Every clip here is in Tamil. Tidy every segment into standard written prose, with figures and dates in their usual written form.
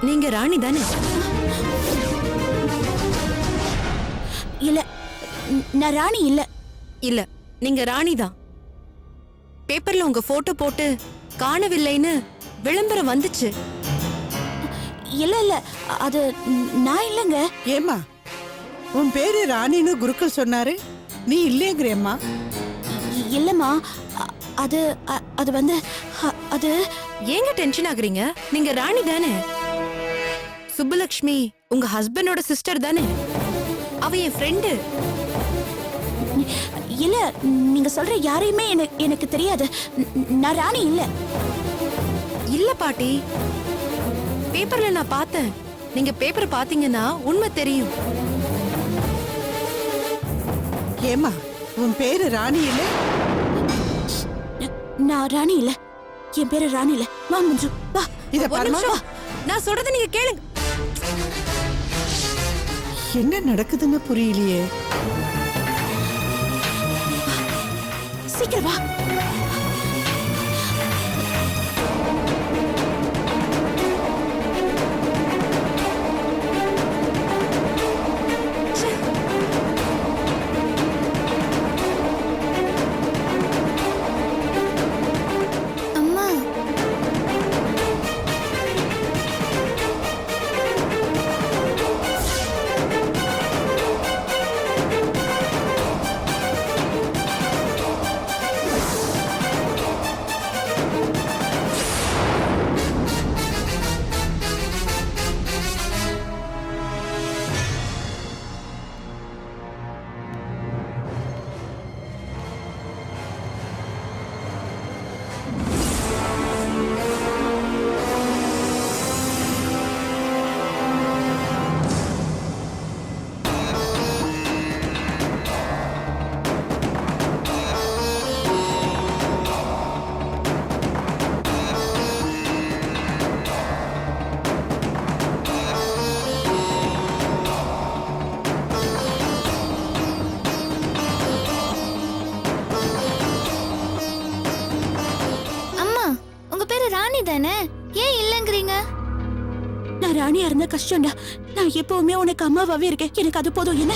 நீங்க ராணி தானே? இல்ல, நான் ராணி இல்ல. இல்ல, நீங்க ராணி தான். பேப்பர்ல உங்க போட்டோ போட்டு காணவில்லைன்னு விளம்பரம் வந்துச்சு. இல்ல இல்ல, அது நான் இல்லங்க. ஏமா உன் பேரு ராணின்னு குருக்கள் சொன்னாரு, நீ இல்லேங்கிறியம்மா? இல்லம்மா, அது அது வந்து அது ஏங்க டென்ஷன் ஆகுறீங்க? நீங்க ராணி தானே? சுப்புலட்சுமி உங்க ஹஸ்பண்டோட சிஸ்டர் தானே? அவ என் ஃப்ரெண்டு. இல்ல, நீங்க சொல்ற யாரையுமே எனக்கு தெரியாது. நான் ராணி இல்ல. இல்ல பாட்டி, பேப்பர்ல நான் பார்த்தேன். நீங்க பேப்பர் பாத்தீங்கன்னா உண்மை தெரியும். ஏமா உன் பேரு ராணி இல்ல? நான் ராணி இல்ல. என் பேரு ராணி இல்ல. வா மஞ்சு, வா. இத ஒரு பாருமா, நிமிஷம். நான் சொல்றத நீங்க கேளுங்க. என்ன நடக்குதுன்னு புரியலையே. சீக்கிரம் வா. அம்மா, அம்மா, உங்க பேரு ராணி தானே? ஏன் இல்லங்கறீங்க? நான் ராணியா இருந்தா கஷ்டம்டா. நான் எப்பவுமே உனக்கு அம்மாவாவே இருக்கேன். எனக்கு அது போதும். என்ன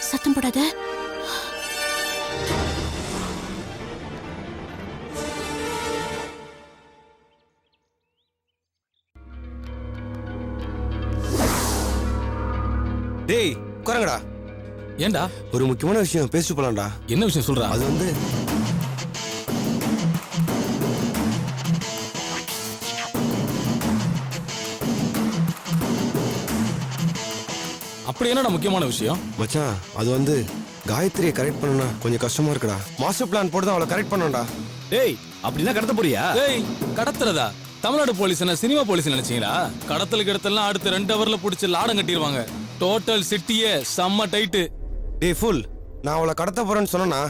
சத்தம் போடாத. டேய் உட்காருங்கடா. ஏண்டா? ஒரு முக்கியமான விஷயம் பேசிட்டு போலாம்டா. என்ன விஷயம் சொல்றா? அது வந்து அப்படி என்னடா முக்கியமான விஷயம்? மச்சான், அது வந்து காயத்ரியை கரெக்ட் பண்ணனா கொஞ்சம் கஷ்டமா இருக்குடா. மாஸ்டர் பிளான் போட்டு தான் அவளை கரெக்ட் பண்ணணும்டா. டேய், அப்படின்னா கடத்த போறியா? ஏய், கடத்துறதா? தமிழ்நாடு போலீஸ் என்ன சினிமா போலீஸ் நினைச்சீங்களா? கடத்தலுக்கு இடத்தெல்லாம் அடுத்து 2 ஹவர்ல புடிச்சு லாடம் கட்டிடுவாங்க. டோட்டல் சிட்டியே செம்ம டைட்டு. டேய் ஃபுல், நான் அவளை கடத்த போறேன்னு சொன்னனா?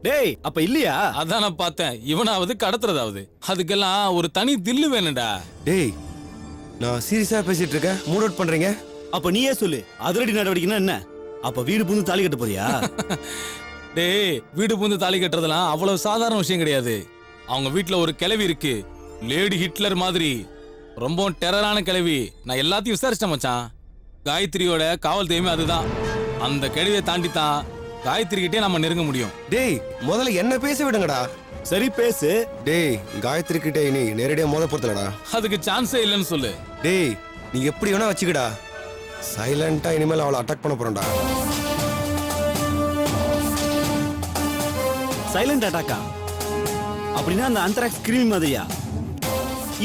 டேய், அப்ப இல்லையா? அதான் நான் பார்த்தேன். இவனாவது கடத்துறதாவது. அதுக்கெல்லாம் ஒரு தனி தில்லு வேணும்டா. டேய், நான் சீரியஸா பேசிட்டு இருக்கேன், மூட் அவுட் பண்றீங்க? அப்ப நீயே சொல்லு, அதிரடி நடவடிக்கைன்னா என்ன? அப்ப வீடு புகுந்து தாலி கட்ட போறியா? டேய், வீடு பூந்து தாலி கட்டுறதெல்லாம் அவ்வளவு சாதாரண விஷயம் கிடையாது. அவங்க வீட்ல ஒரு கிழவி இருக்கு, லேடி ஹிட்லர் மாதிரி. ரொம்ப டெரரான கிழவி. நான் எல்லாத்தையும் விசாரிச்சேன் மச்சான். காயத்ரியோட காவல் தெய்வமே அதுதான். அந்த கிழவியை தாண்டி தான் காயத்ரி கிட்டே நம்ம நெருங்க முடியும். டேய், முதல்ல என்ன பேச விடுங்கடா. சரி பேசு. டேய், காயத்ரி கிட்ட நீ நேரடியா மோத போறதுலடா. அதுக்கு சான்ஸே இல்லைன்னு சொல்லு. டேய், நீ எப்படி வேணா வச்சுக்கடா. சைலண்டா இனிமேல் அவளை அட்டாக் பண்ண போறேன்டா. சைலண்ட் அட்டாக்கா? அப்படின்னா அந்த அந்தராக்ஸ் கிருமி மாதிரியா?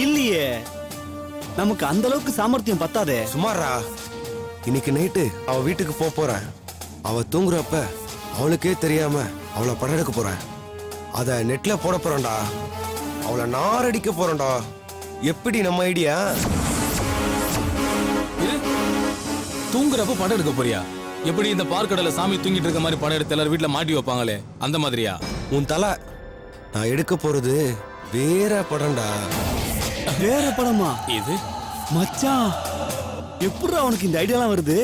இல்லையே, நமக்கு அந்த அளவுக்கு சாமர்த்தியம் பத்தாதே. சுமாரா, இன்னைக்கு நைட்டு அவ வீட்டுக்கு போறேன். அவ தூங்குறப்ப அவளுக்கே தெரியாம அவளை படம் எடுக்க போறேன். அத நெட்ல போட போறேன்டா. அவளை நாரடிக்க போறேன்டா. எப்படி நம்ம ஐடியா? தூங்குறப்ப படம் எடுக்க போறியா? எப்படி இந்த பார்க்கடல சாமி தூங்கிட்டு இருக்க மாதிரி படம் எடுத்து எல்லாரும் வீட்டுல மாட்டி வைப்பாங்களே அந்த மாதிரியா? உன் தலை, நான் எடுக்க போறது வேற படம்டா. வேற படமா? இது மச்சான், எப்படிடா உனக்கு இந்த ஐடியாலாம் வருது?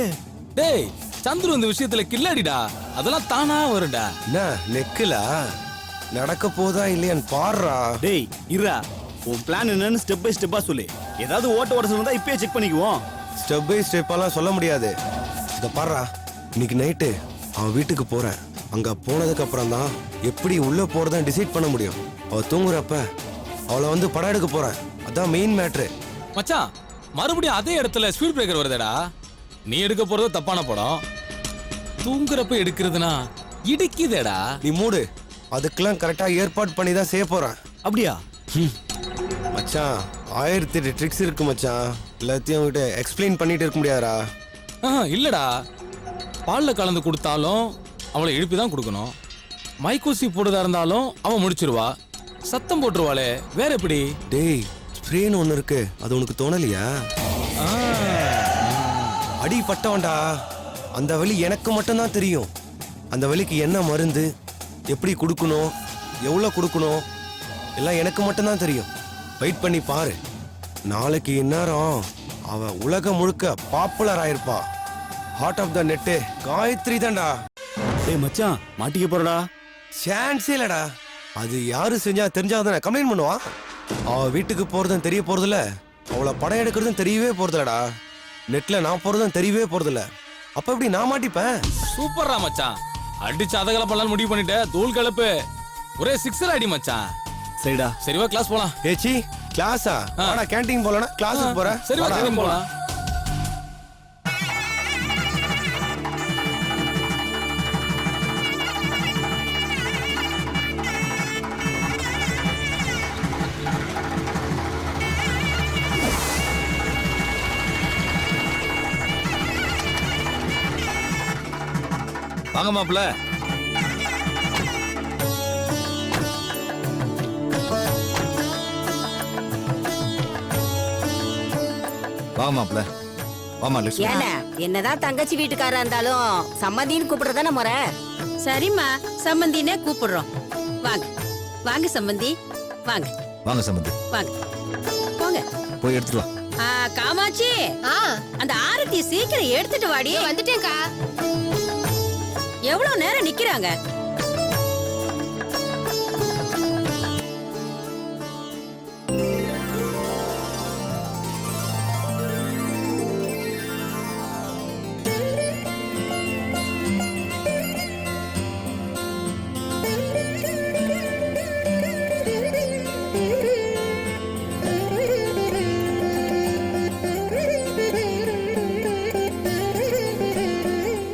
டேய், சந்துரு இந்த விஷயத்துல கில்லாடிடா. அதெல்லாம் தானா வரும்டா. என்ன நெக்குல நடக்க போதா இல்லையான்னு பாடுறா. டேய் இருடா, உன் பிளான் என்னன்னு ஸ்டெப் பை ஸ்டெப்பா சொல்லு. ஏதாவது ஓட்ட உடச்சு இருந்தா இப்பயே செக் பண்ணிக்குவோம். ஸ்டெப் பை ஸ்டெப்பாலாம் சொல்ல முடியாது. இத பாருடா, இன்னைக்கு நைட்டு அவன் வீட்டுக்கு போறேன். அங்க போனதுக்கு அப்புறம் தான் எப்படி உள்ள போறதா டிசைட் பண்ண முடியும். அவ தூங்குறப்ப அவளை வந்து படம் எடுக்க போறேன். அதான் மெயின் மேட்ரு. மச்சான் மறுபடியும் அதே இடத்துல ஸ்பீட் பிரேக்கர் வருதேடா. நீ எடுக்க போறது தப்பான படம், தூங்குறப்ப எடுக்கிறதுனா இடிக்குதேடா. நீ மூடு, அதுக்கெல்லாம் கரெக்டா ஏற்பாடு பண்ணி தான் செய்ய போறேன். அப்படியா? மச்சான் 1008 ட்ரிக்ஸ் இருக்கு மச்சான். எல்லாத்தையும் அவங்ககிட்ட எக்ஸ்பிளைன் பண்ணிட்டு இருக்க முடியாதா? இல்லடா, பால்ல கலந்து கொடுத்தாலும் அவளை எழுப்பி தான் கொடுக்கணும். மைக்கூசி போடுறதா இருந்தாலும் அவன் முடிச்சிருவா. சத்தம் போட்டுருவாளே, வேற எப்படி? டேய், ஸ்ப்ரேன்னு ஒண்ணு இருக்கு, அது உனக்கு தோணலையா? அடி பட்டவன்டா, அந்த வலி எனக்கு மட்டும்தான் தெரியும். அந்த வலிக்கு என்ன மருந்து, எப்படி கொடுக்கணும், எவ்வளோ கொடுக்கணும், எல்லாம் எனக்கு மட்டும்தான் தெரியும். வெயிட் பண்ணி பாரு, நாளைக்கு இந்நேரம் அவ உலகம் முழுக்க பாப்புலர் ஆயிருப்பா. Heart of the net Gayatri தான்டா. டேய் மச்சான், மாட்டிக்க போறடா. சான்ஸே இல்லடா. அது யாரு செஞ்சா தெரிஞ்சாதானே கம்ப்ளைண்ட் பண்ணுவான். அவ வீட்டுக்கு போறதும் தெரிய போறதில்ல, அவளை படம் எடுக்கிறதும் தெரியவே போறதில்லடா. நெட்ல நான் போறதும் தெரியவே போறதில்ல. அப்ப எப்படி நான் மாட்டிப்பேன்? சூப்பர்ரா மச்சான், அடிச்சு அதகல பண்ணலாம் முடிவு பண்ணிட்ட. தூள் கலப்பு ஒரே சிக்ஸர் அடி மச்சான். சரிடா. சரிவா கிளாஸ் போலாம். ஏச்சி கிளாஸா? ஆனா கேண்டீன் போலனா கிளாஸுக்கு போறேன். சரிவா கேண்டீன் போலாம். வாங்க மாப்ள. வாங்க மாப்ள. வாமா லட்சுமி. ஏன்னா என்னதான் தங்கச்சி வீட்டுக்காரா இருந்தாலும் சம்மந்தின்னு கூப்பிடுறதானே முறை. சரிம்மா, சம்பந்தினே கூப்பிடுறோம். வாங்க வாங்க சம்பந்தி, வாங்க வாங்க சம்பந்தி, வாங்க போங்க. போய் எடுத்துட்டு வா. காமாட்சி, அந்த ஆரத்தி சீக்கிரம் எடுத்துட்டு வாடி. வந்துட்டேன்க்கா. எவ்வளவு நேரம் நிக்கிறாங்க?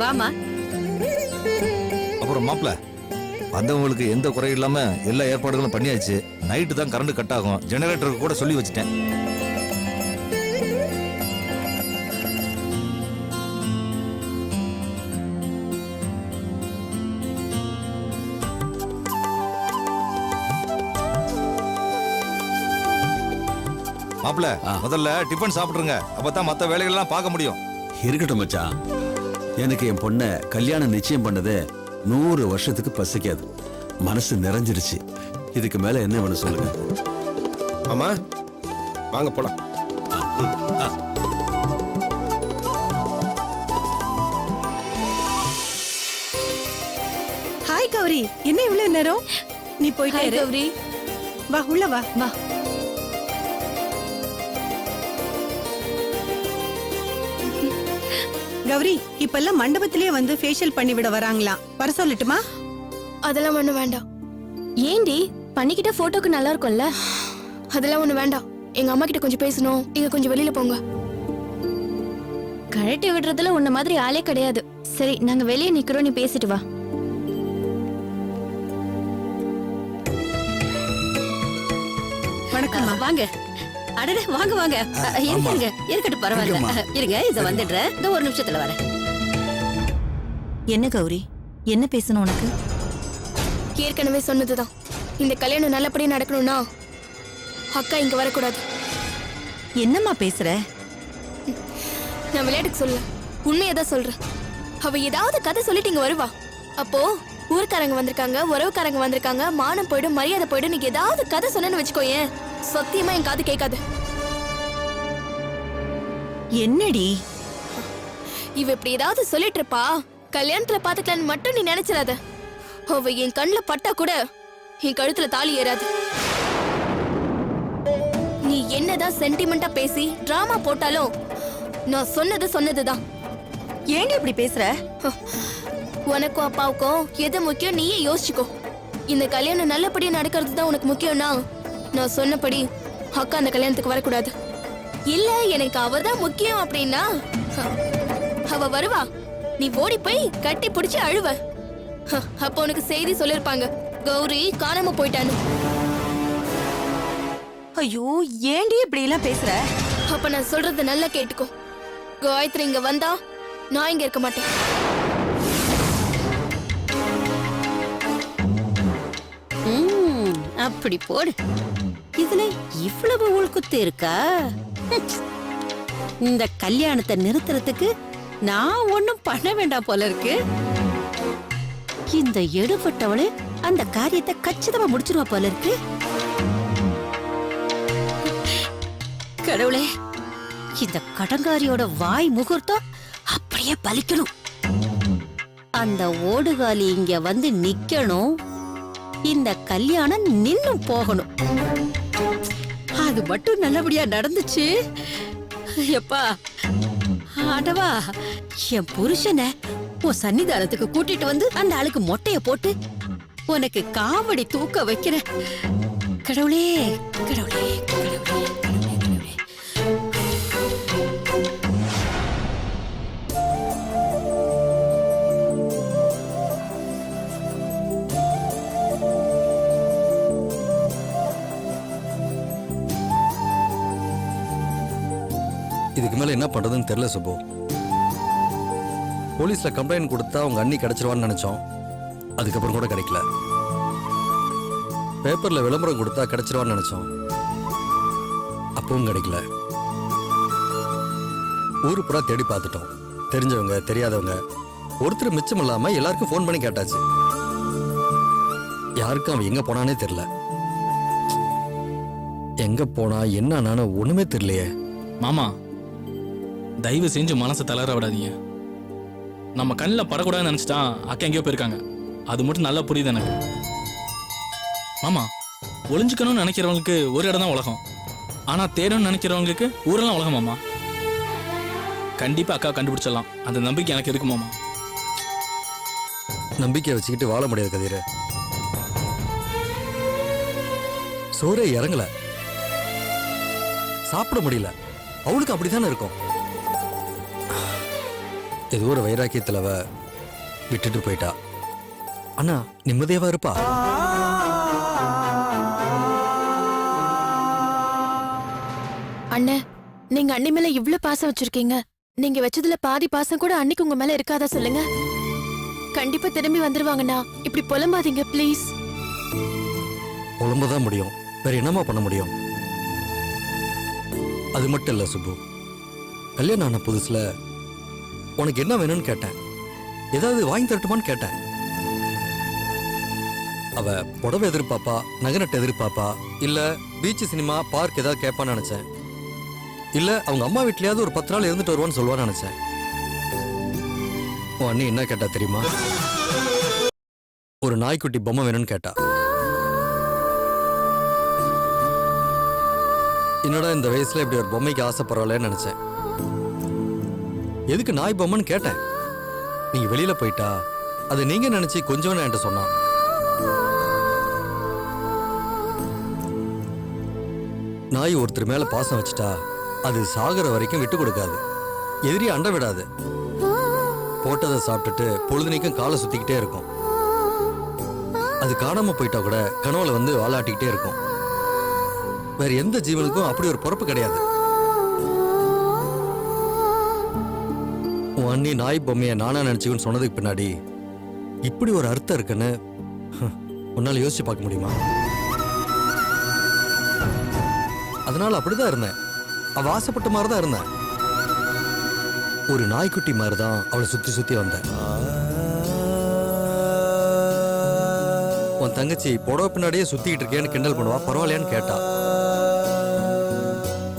வாமா. அப்புறம் மாப்ள, வந்தவங்களுக்கு எந்த குறையும் இல்லாம எல்லா ஏற்பாடுகளும் பண்ணியாச்சு. நைட்டு தான் கரண்ட் கட் ஆகும். ஜெனரேட்டருக்கு கூட சொல்லி வச்சுட்டேன். மாப்ள, முதல்ல டிஃபன் சாப்பிட்டுருங்க, அப்பதான் மத்த வேலைகள்லாம் பார்க்க முடியும். இருக்கட்டும் மச்சான், எனக்கு என் பொண்ண கல்யாணம் நிச்சயம் பண்ணது 100 வருஷத்துக்கு பசிக்காது. மனசு நிறைஞ்சிருச்சு. இதுக்கு மேல என்ன வேணும் சொல்லுங்க. ஆமா, வாங்க போலாம். ஹாய் கௌரி, என்ன இவ்வளவு நேரம்? நீ போயிட்டே இரு. கௌரி, வா உள்ள வா. வா. கௌரி, இப்பெல்லாம் மண்டபத்திலேயே வந்து ஃபேஷியல் பண்ணி விட வராங்களாம். வர சொல்லட்டுமா? அதெல்லாம் ஒண்ணு வேண்டாம். ஏண்டி பண்ணிக்கிட்ட போட்டோக்கு நல்லா இருக்கும்ல? அதெல்லாம் ஒண்ணு வேண்டாம். எங்க அம்மா கிட்ட கொஞ்சம் பேசணும். நீங்க கொஞ்சம் வெளியில போங்க. கழட்டி விடுறதுல உன்ன மாதிரி ஆளே கிடையாது. சரி, நாங்க வெளியே நிக்கிறோம், நீ பேசிட்டு வா. வணக்கம்மா. வாங்க. அடடே, வாங்க வாங்க. இருங்க, இருக்கட்டும், பரவாயில்ல. இருங்க, இத வந்துடுறேன். இந்த ஒரு நிமிஷத்துல வரேன். என்ன கௌரி, என்ன பேசணும் உனக்கு? ஏற்கனவே சொன்னதுதான். இந்த கல்யாணம் நல்லபடியா நடக்கணும்னா அக்கா இங்க வரக்கூடாது. என்னம்மா பேசுற? நான் விளையாட்டுக்கு சொல்ல, உண்மையதான் சொல்றேன். அவ ஏதாவது கதை சொல்லிட்டு இங்க வருவா. அப்போ ஊர்க்காரங்க வந்திருக்காங்க, உறவுக்காரங்க வந்திருக்காங்க, மானம் போயிடும், மரியாதை போயிடும். நீங்க ஏதாவது கதை சொன்னு வச்சுக்கோயேன், சத்தியமா என் காது கேட்காது. என்னடி இவ இப்படி ஏதாவது சொல்லிட்டு இருப்பா. கல்யாணத்துல பாத்துக்கலான்னு மட்டும் நீ நினைச்சிடாத. அவ என் கண்ணுல பட்டா கூட என் கழுத்துல தாலி ஏறாது. என்னதான் சென்டிமெண்டா பேசி டிராமா போட்டாலும் நான் சொன்னது சொன்னதுதான். ஏண்டி இப்படி பேசுற? உனக்கும் அப்பாவுக்கும் எது முக்கியம் நீயே யோசிச்சுக்கோ. இந்த கல்யாணம் நல்லபடியா நடக்கிறது தான் உனக்கு முக்கியம்னா நான் சொன்னபடி அக்கா அந்த கல்யாணத்துக்கு வரக்கூடாது. இல்ல எனக்கு அவதான் முக்கியம் அப்படின்னா அவ வருவா, நீ ஓடி போய் கட்டி பிடிச்சு அழுவ. அப்ப உனக்கு செய்தி சொல்லிருப்பாங்க, கௌரி காணாம போயிட்டான்னு. ஐயோ ஏண்டி இப்படி எல்லாம் பேசுற? அப்ப நான் சொல்றத நல்லா கேட்டுக்கோ. காயத்ரி இங்க வந்தா நான் இங்க இருக்க மாட்டேன். அப்படி போடு. இதுல இவ்வளவு உள்குத்து இருக்கா? இந்த கல்யாணத்தை நிறுத்துறதுக்கு நான் ஒண்ணும் பண்ண வேண்டாம் போல இருக்கு. இந்த எடுபட்டவளே அந்த காரியத்தை கச்சிதமா முடிச்சிருவா போல இருக்கு. கடவுளே, இந்த கடங்காரியோட வாய் முகூர்த்தம் அப்படியே பலிக்கணும். அந்த ஓடுகாலி இங்க வந்து நிக்கணும். இந்த கல்யாணம் நின்னும் போகணும். அது மட்டும் நல்லபடியா நடந்துச்சு. எப்பா ஆண்டவா, என் புருஷனை உன் சன்னிதானத்துக்கு கூட்டிட்டு வந்து அந்த ஆளுக்கு மொட்டைய போட்டு உனக்கு காவடி தூக்க வைக்கிறேன். கடவுளே கடவுளே கடவுளே கடவுளே கடவுளே. இதுக்கு மேல என்ன பண்றதுன்னு தெரியல சுப்பு. போலீஸ்ல கம்ப்ளைண்ட் கொடுத்தா உங்க அண்ணி கிடைச்சிருவான்னு நினைச்சோம். அதுக்கப்புறம் கூட கிடைக்கல. பேப்பர்ல விளம்பரம் கொடுத்தா கிடைச்சிருவான்னு நினைச்சோம். அப்பவும் கிடைக்கல. ஊரு புறா தேடி பார்த்துட்டோம். தெரிஞ்சவங்க தெரியாதவங்க ஒருத்தர் மிச்சம் இல்லாம எல்லாருக்கும் ஃபோன் பண்ணி கேட்டாச்சு. யாருக்கும் அவன் எங்க போனானே தெரியல. எங்க போனா என்ன ஒண்ணுமே தெரியலையே. மாமா, தயவு செஞ்சு மனசை தளர விடாதீங்க. நம்ம கண்ணில் படக்கூடாதுன்னு நினைச்சிட்டா அக்கா எங்கேயோ போயிருக்காங்க. அது மட்டும் நல்லா புரியுது எனக்கு. மாமா, ஒளிஞ்சுக்கணும்னு நினைக்கிறவங்களுக்கு ஒரு இடம் தான் உலகம். ஆனா தேடணும்னு நினைக்கிறவங்களுக்கு ஊரெல்லாம் உலகம். மாமா, கண்டிப்பா அக்கா கண்டுபிடிச்சிடலாம். அந்த நம்பிக்கை எனக்கு இருக்கு மாமா. நம்பிக்கையை வச்சுக்கிட்டு வாழ முடியாது கதிர. சோறே இறங்கல, சாப்பிட முடியல. அவளுக்கு அப்படித்தானே இருக்கும். ஏதோ ஒரு வைராக்கியத்தில் அவ விட்டுட்டு போயிட்டா. அண்ணா நிம்மதியாவா இருப்பா? அண்ணே, நீங்க அண்ணி மேல இவ்ளோ பாசம் வச்சிருக்கீங்க. நீங்க வச்சதுல பாதி பாசம் கூட அன்னைக்கு உங்க மேல இருக்காதா சொல்லுங்க? கண்டிப்பா திரும்பி வந்துருவாங்கண்ணா. இப்படி புலம்பாதீங்க ப்ளீஸ். புலம்பதான் முடியும், வேற என்னமா பண்ண முடியும்? அது மட்டும் இல்ல சுப்பு, கல்யாணம் ஆன புதுசுல உனக்கு என்ன வேணும்னு கேட்டேன். ஏதாவது வாங்கி தரட்டுமான்னு கேட்டேன். அவ புடவை எதிர்பார்ப்பா, நகநட்டு எதிர்பார்ப்பா, இல்ல பீச் சினிமா பார்க் ஏதாவது கேட்பான்னு நினைச்சேன். இல்ல அவங்க அம்மா வீட்லயாவது ஒரு 10 நாள் இருந்துட்டு வருவான்னு சொல்லுவான்னு நினைச்சேன். உன் அண்ணி என்ன கேட்டா தெரியுமா? ஒரு நாய்க்குட்டி பொம்மை வேணும்னு கேட்டா. என்னடா இந்த வயசுல இப்படி ஒரு பொம்மைக்கு ஆசைப்படுறாளேன்னு நினைச்சேன். எதுக்கு நாய் பொம்மைன்னு கேட்டேன். நீங்க வெளியில போயிட்டா அதை நீங்க நினைச்சு கொஞ்சம் என்கிட்ட சொன்னா. நாய் ஒருத்தர் மேல பாசம் வச்சுட்டா அது சாகுற வரைக்கும் விட்டு கொடுக்காது. எதிரி அண்ட விடாது. போட்டதை சாப்பிட்டுட்டு பொழுதுனைக்கும் காலை சுத்திக்கிட்டே இருக்கும். அது காணாம போயிட்டா கூட கனவுல வந்து வாலாட்டிக்கிட்டே இருக்கும். வேற எந்த ஜீவனுக்கும் அப்படி ஒரு பொறுப்பு கிடையாது. உன் அண்ணி நாய் பொம்மைய நானா நினைச்சுன்னு சொன்னதுக்கு பின்னாடி இப்படி ஒரு அர்த்தம் இருக்குன்னு உன்னால யோசிச்சு பார்க்க முடியுமா? அதனால அப்படிதான் இருந்தேன். அவ ஆசைப்பட்ட மாதிரிதான் இருந்தேன். ஒரு நாய்க்குட்டி மாதிரிதான் அவளை சுத்தி சுத்தி வந்தேன். உன் தங்கச்சி புடவை பின்னாடியே சுத்திக்கிட்டு இருக்கேன்னு கிண்டல் பண்ணுவா. பரவாயில்லையான்னு கேட்டா.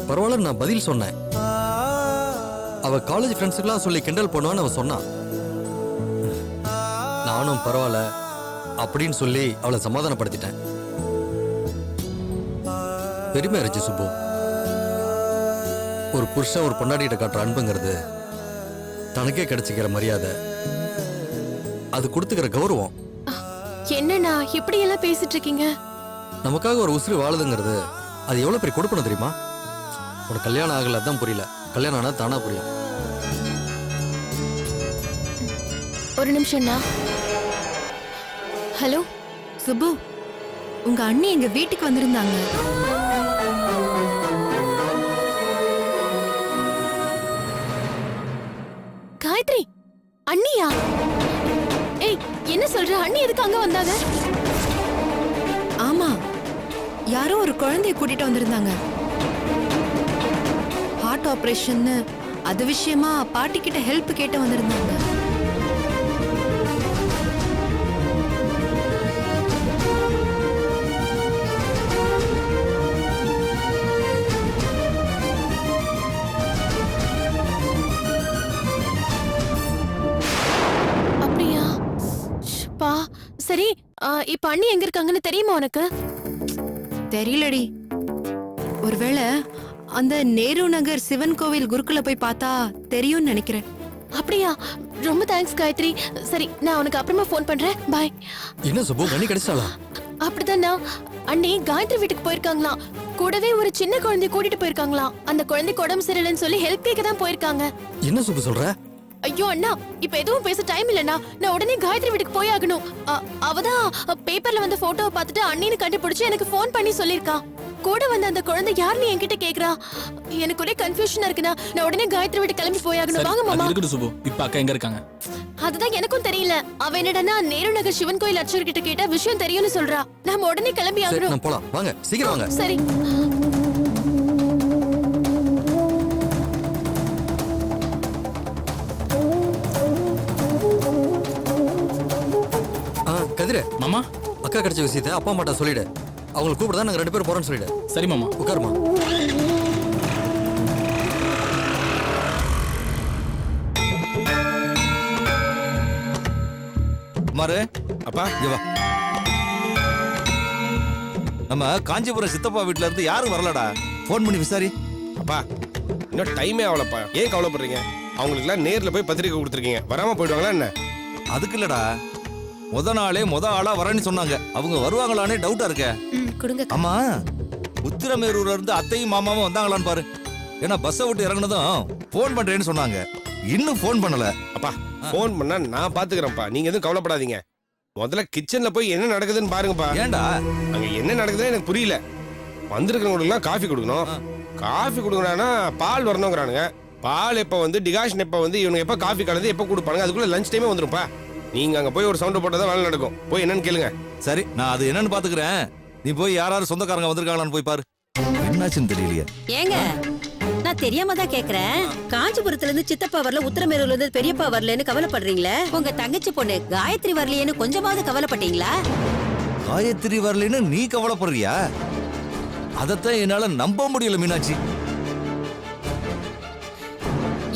பரவாயில்ல நான் பதில் சொன்னேன். அவ காலேஜ் ஃப்ரெண்ட்ஸுக்கெல்லாம் சொல்லி கிண்டல் பண்ணுவான்னு அவ சொன்னான். நானும் பரவாயில்ல அப்படின்னு சொல்லி அவளை சமாதானப்படுத்திட்டேன். பெருமை இருந்துச்சு சுப்பு. ஒரு புருஷன் ஒரு பொண்டாட்டிகிட்ட காட்டுற அன்புங்கிறது தனக்கே கிடைச்சிக்கிற மரியாதை, அது கொடுத்துக்கிற கௌரவம். என்னண்ணா இப்படி எல்லாம் பேசிட்டு இருக்கீங்க? நமக்காக ஒரு உசுறு வாழுதுங்கிறது அது எவ்வளவு பெரிய கொடுப்பணும் தெரியுமா? உனக்கு கல்யாணம் ஆகல, அதான் புரியல. கல்யாணம் ஆனா தானா புரியும். ஒரு நிமிஷம்ண்ணா. ஹலோ சுப்பு, உங்க அண்ணி எங்க வீட்டுக்கு வந்திருந்தாங்க. காயத்ரி, அண்ணியா? ஏய், என்ன சொல்ற? அண்ணி எதுக்கு அங்க வந்தாங்க? ஆமா, யாரோ ஒரு குழந்தைய கூட்டிட்டு வந்திருந்தாங்க. ஹார்ட் ஆபரேஷன், அது விஷயமா பாட்டி கிட்ட ஹெல்ப் கேட்டு வந்திருந்தாங்க. அப்படியா? பா, சரி. இப்ப அண்ணி எங்க இருக்காங்கன்னு தெரியுமா உனக்கு? தெரியலடி. ஒருவேளை அந்த நேரு நகர் சிவன் கோவில் குருக்குல போய் பார்த்தா தெரியும்னு நினைக்கிறேன். அப்படியா? ரொம்ப தேங்க்ஸ் காயத்ரி. சரி, நான் உனக்கு அப்புறமா ஃபோன் பண்றேன். பாய். என்ன சுப்பு, கண்ணி கிடைச்சாளா? அப்படிதான்ண்ணா. அண்ணி காயத்ரி வீட்டுக்கு போயிருக்காங்களாம். கூடவே ஒரு சின்ன குழந்தைய கூட்டிட்டு போயிருக்காங்களாம். அந்த குழந்தைக்கு உடம்பு சரியில்லைன்னு சொல்லி ஹெல்ப் கேட்க தான் போயிருக்காங்க. என்ன சுப்பு சொல்ற? ஐயோ அண்ணா, இப்ப எதுவும் பேச டைம் இல்லண்ணா. நான் உடனே காயத்ரி வீட்டுக்கு போய் ஆகணும். அவதான் பேப்பர்ல வந்த போட்டோவை பார்த்துட்டு அண்ணின்னு கண்டுபிடிச்சு எனக்கு ஃபோன் பண்ணி சொல்லிருக்கா. கூட வந்த அந்த குழந்தை யாருன்னு என்கிட்ட கேக்குறா. எனக்கு ஒரே கன்ஃபியூஷனா இருக்குண்ணா. நான் உடனே காயத்ரி வீட்டுக்கு கிளம்பி போய் ஆகணும். வாங்க மாமா. இருக்கட்டும் சுப்பு, இப்ப அக்கா எங்க இருக்காங்க? அதுதான் எனக்கும் தெரியல. அவ என்னடா நேரு நகர் சிவன் கோயில் அர்ச்சகர் கிட்ட கேட்டா விஷயம் தெரியும்னு சொல்றா. நாம உடனே கிளம்பி சரி, ஆகணும். நான் போலாம். வாங்க, சீக்கிரம் வாங்க. சரி. கதிர மாமா. அக்கா கிடைச்ச விஷயத்தை அப்பா அம்மாட்ட சொல்லிடு. அவங்களை கூப்பிடுதான் நாங்க 2 பேரும் போறோம்னு சொல்லிடு. சரி மாமா. உட்காருமா. குமாரு, அப்பா இங்க வா. நம்ம காஞ்சிபுரம் சித்தப்பா வீட்ல இருந்து யாரும் வரலடா. ஃபோன் பண்ணி விசாரி. அப்பா, இன்னும் டைமே ஆகலப்பா. ஏன் கவலைப்படுறீங்க? அவங்களுக்குலாம் நேர்ல போய் பத்திரிக்கை கொடுத்துருக்கீங்க, வராம போயிடுவாங்களா என்ன? அதுக்கு இல்லடா, முத நாளே முத ஆளா வரேன்னு சொன்னாங்க. அவங்க வருவாங்களானே டவுட்டா இருக்க. கொடுங்க. ஆமா, உத்திரமேரூர்ல இருந்து அத்தையும் மாமாவும் வந்தாங்களான்னு பாரு. ஏன்னா பஸ்ஸை விட்டு இறங்குனதும் ஃபோன் பண்றேன்னு சொன்னாங்க. இன்னும் ஃபோன் பண்ணல. அப்பா, ஃபோன் பண்ணா நான் பாத்துக்கிறேன்ப்பா, நீங்க எதுவும் கவலைப்படாதீங்க. முதல்ல கிச்சன்ல போய் என்ன நடக்குதுன்னு பாருங்கப்பா. ஏன்டா? அங்க என்ன நடக்குதுன்னு எனக்கு புரியல. வந்திருக்கிறவங்களுக்குலாம் காஃபி கொடுக்கணும். காஃபி கொடுக்கறானா பால் வரணுங்கிறானுங்க. பால் எப்ப வந்து, டிகாஷன் எப்ப வந்து, இவனுங்க எப்ப காஃபி கலந்து எப்ப கொடுப்பாங்க, அதுக்குள்ள லஞ்ச் டைமே வந்துருப்பா. நீங்க அங்க போய் ஒரு சவுண்ட் போட்டதான் வேலை நடக்கும். போய் என்னன்னு கேளுங்க. சரி, நான் அது என்னன்னு பாத்துக்கிறேன். நீ போய் யாராவது சொந்தக்காரங்க வந்திருக்காங்களான்னு போய் பாரு. என்னாச்சுன்னு தெரியலையே. ஏங்க, நான் தெரியாம தான் கேக்குறேன். காஞ்சிபுரத்துல இருந்து சித்தப்பா வரல, உத்தரமேரூர்ல இருந்து பெரியப்பா வரலன்னு கவலைப்படுறீங்களே. உங்க தங்கச்சி பொண்ணு காயத்ரி வரலையேன்னு கொஞ்சமாவது கவலைப்பட்டீங்களா? காயத்ரி வரலைன்னு நீ கவலைப்படுறியா? அதத்தான் என்னால நம்ப முடியல மீனாட்சி.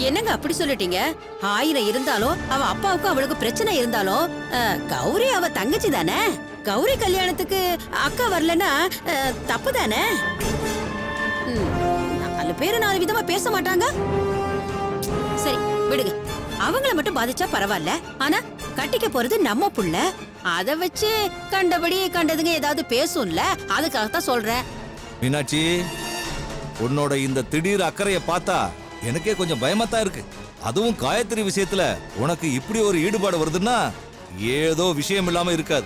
என்னங்க அப்படி சொல்லிட்டீங்க? 1000 இருந்தாலும் அவ அப்பாவுக்கும் அவளுக்கு பிரச்சனை இருந்தாலும் கௌரி அவ தங்கச்சி தானே. கௌரி கல்யாணத்துக்கு அக்கா வரலன்னா தப்பு தானே. 4 பேரு 4 விதமா பேச மாட்டாங்க. சரி விடுங்க, அவங்கள மட்டும் பாதிச்சா பரவாயில்ல. ஆனா கட்டிக்க போறது நம்ம புள்ள. அத வச்சு கண்டபடி கண்டதுங்க ஏதாவது பேசும்ல, அதுக்காகத்தான் சொல்றேன். மீனாட்சி, உன்னோட இந்த திடீர் அக்கறைய பார்த்தா எனக்கே கொஞ்சம் பயமாத்தான் இருக்கு. அதுவும் காயத்ரி விஷயத்துல உனக்கு இப்படி ஒரு ஈடுபாடு வருதுன்னா ஏதோ விஷயம் இல்லாம இருக்காது.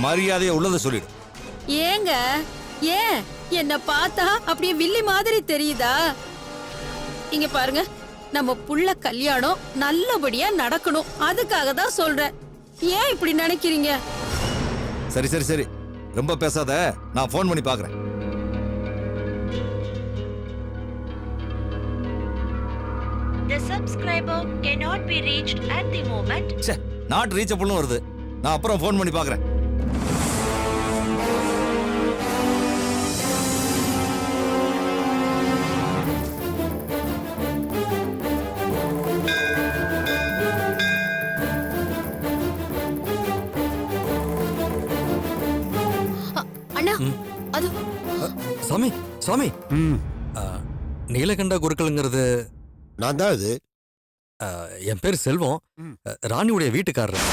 மரியாதையை உள்ளதை சொல்லிடு. ஏங்க, ஏன் என்ன பார்த்தா அப்படியே வில்லி மாதிரி தெரியுதா? இங்க பாருங்க, நம்ம புள்ள கல்யாணம் நல்லபடியா நடக்கணும், அதுக்காக தான் சொல்றேன். ஏன் இப்படி நினைக்கிறீங்க? சரி சரி சரி, ரொம்ப பேசாத. நான் ஃபோன் பண்ணி பாக்குறேன். The subscriber cannot be reached at the moment. ச்சே, நாட் ரீச்சபிள்னு வருது. நான் அப்புறம் ஃபோன் பண்ணி பாக்குறேன். அண்ணா, அது சாமி, சாமி. நீலகண்டா குருக்கள்ங்கிறது நான் தான் அது. என் பேர் செல்வம், ராணியுடைய வீட்டுக்காரர்.